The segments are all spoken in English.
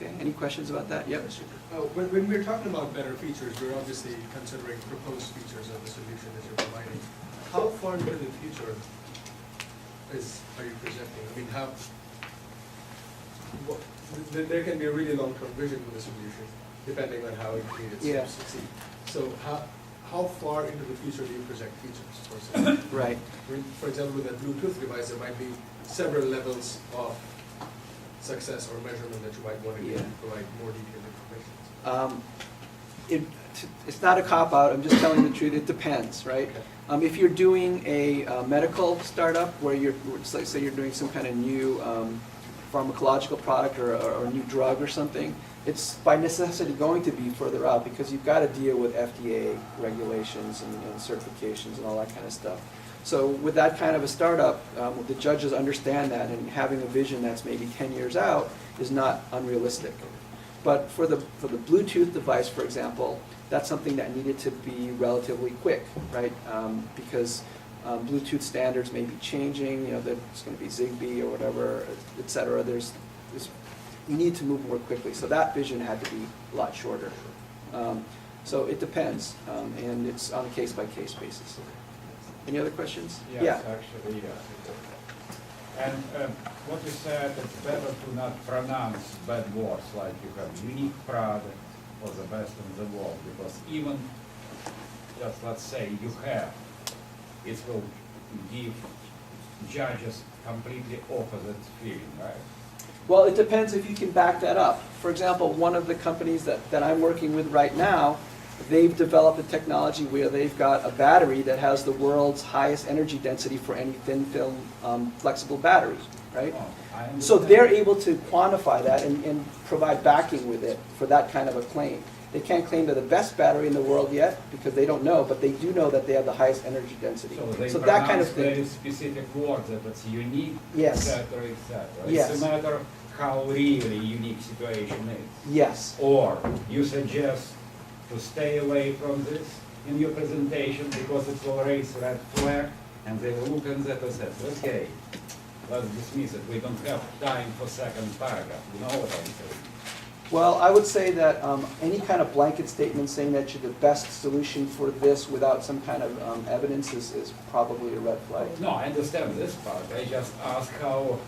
Okay, any questions about that? Yep. When we're talking about better features, we're obviously considering proposed features of the solution that you're providing. How far into the future are you projecting? I mean, there can be a really long-term vision for the solution, depending on how it needs to succeed. So how far into the future do you project features, for example? Right. For example, with a Bluetooth device, there might be several levels of success or measurement that you might want to provide more detailed information. It's not a cop-out, I'm just telling the truth, it depends, right? Okay. If you're doing a medical startup where say you're doing some kind of new pharmacological product or a new drug or something, it's by necessity going to be further out because you've got to deal with FDA regulations and certifications and all that kind of stuff. So with that kind of a startup, the judges understand that, and having a vision that's maybe 10 years out is not unrealistic. But for the Bluetooth device, for example, that's something that needed to be relatively quick, right? Because Bluetooth standards may be changing, there's going to be Zigbee or whatever, et cetera. We need to move more quickly. So that vision had to be a lot shorter. So it depends, and it's on a case-by-case basis. Any other questions? Yes, actually, yeah. And what you said, it's better to not pronounce bad words like you have unique product or the best in the world, because even just let's say you have, it will give judges completely opposite feeling, right? Well, it depends if you can back that up. For example, one of the companies that I'm working with right now, they've developed a technology where they've got a battery that has the world's highest energy density for any thin film flexible battery, right? Oh, so they're able to quantify that and provide backing with it for that kind of a claim. They can't claim they're the best battery in the world yet because they don't know, but they do know that they have the highest energy density. So that kind of thing. Very specific words that it's unique, Yes. etc., etc. Yes. It's a matter how really unique situation is. Yes. Or you suggest to stay away from this in your presentation because it will raise red flag, and they will look at that and say, okay, let's dismiss it. We don't have time for second paragraph. You know what I'm saying? Well, I would say that any kind of blanket statement saying that you're the best solution for this without some kind of evidence is probably a red flag. No, I understand this part. I just ask how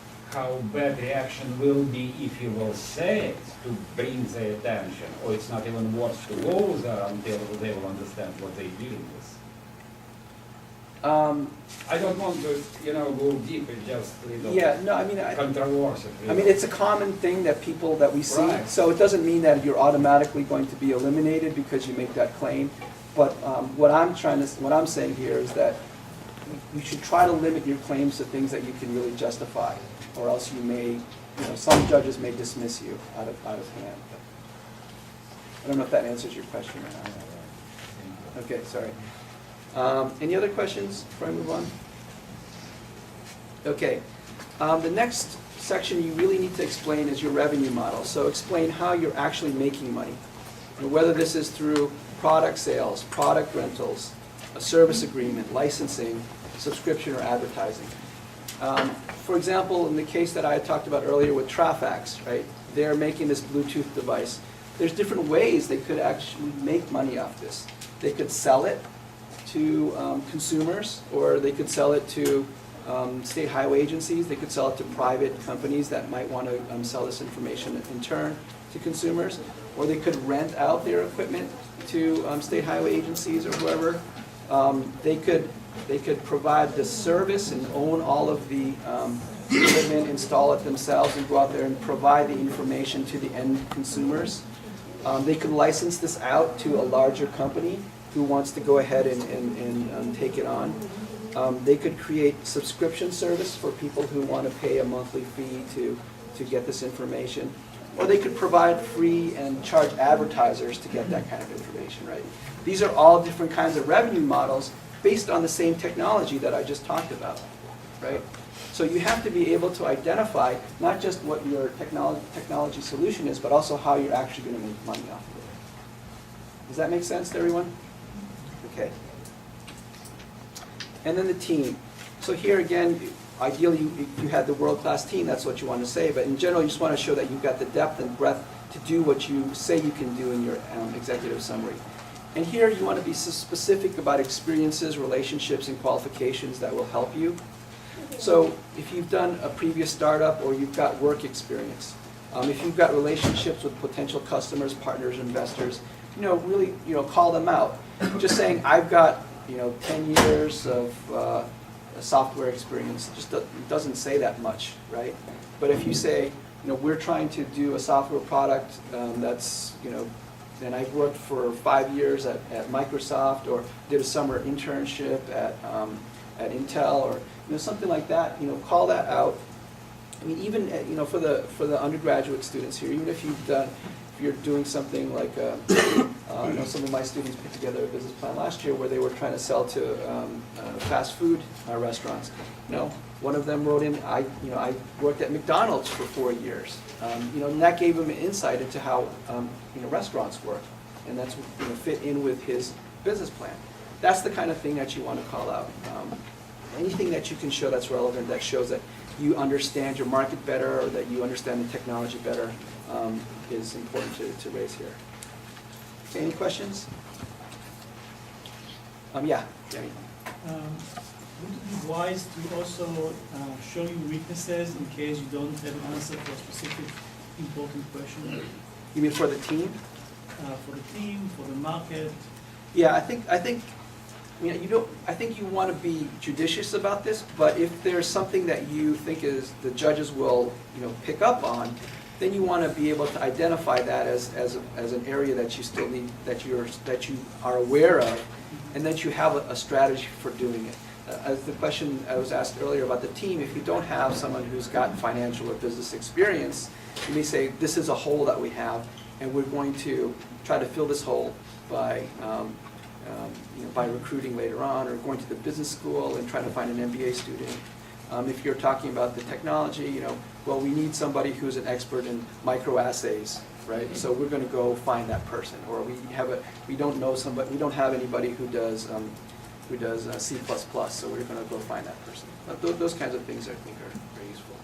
bad reaction will be if you will say it to bring their attention, or it's not even worth to go there until they will understand what they're dealing with. I don't want to, go deep in just controversial. I mean, it's a common thing that we see. Right. So it doesn't mean that you're automatically going to be eliminated because you make that claim. But what I'm saying here is that you should try to limit your claims to things that you can really justify, or else you may, some judges may dismiss you out of hand. I don't know if that answers your question or not. Okay, sorry. Any other questions before I move on? Okay. The next section you really need to explain is your revenue model. So explain how you're actually making money, whether this is through product sales, product rentals, a service agreement, licensing, subscription, or advertising. For example, in the case that I talked about earlier with Trafax, right? They're making this Bluetooth device. There's different ways they could actually make money off this. They could sell it to consumers, or they could sell it to state highway agencies. They could sell it to private companies that might want to sell this information in turn to consumers, or they could rent out their equipment to state highway agencies or whoever. They could provide the service and own all of the equipment, install it themselves, and go out there and provide the information to the end consumers. They could license this out to a larger company who wants to go ahead and take it on. They could create subscription service for people who want to pay a monthly fee to get this information. Or they could provide free and charge advertisers to get that kind of information, right? These are all different kinds of revenue models based on the same technology that I just talked about, right? So you have to be able to identify not just what your technology solution is, but also how you're actually going to make money off of it. Does that make sense to everyone? Okay. And then the team. So here again, ideally, if you had the world-class team, that's what you want to say, but in general, you just want to show that you've got the depth and breadth to do what you say you can do in your executive summary. And here, you want to be specific about experiences, relationships, and qualifications that will help you. So if you've done a previous startup or you've got work experience, if you've got relationships with potential customers, partners, investors, really, call them out. Just saying, I've got, 10 years of software experience, just doesn't say that much, right? But if you say, we're trying to do a software product that's, and I've worked for 5 years at Microsoft, or did a summer internship at Intel, or something like that, call that out. I mean, even for the undergraduate students here, even if you're doing something like some of my students put together a business plan last year where they were trying to sell to fast food restaurants. One of them wrote in, I worked at McDonald's for 4 years. And that gave him an insight into how restaurants work, and that's fit in with his business plan. That's the kind of thing that you want to call out. Anything that you can show that's relevant, that shows that you understand your market better, or that you understand the technology better, is important to raise here. Okay, any questions? Yeah, Danny. Would it be wise to also show your weaknesses in case you don't have an answer for a specific important question? You mean for the team? For the team, for the market? Yeah, I think I think you want to be judicious about this, but if there's something that you think is the judges will pick up on, then you want to be able to identify that as an area that you still need, that you are aware of, and that you have a strategy for doing it. As the question I was asked earlier about the team, if you don't have someone who's got financial or business experience, you may say, this is a hole that we have, and we're going to try to fill this hole by by recruiting later on, or going to the business school and trying to find an MBA student. If you're talking about the technology, well, we need somebody who's an expert in microassays, right? So we're going to go find that person. Or we don't know somebody, we don't have anybody who does C++, so we're going to go find that person. Those kinds of things I think are very useful.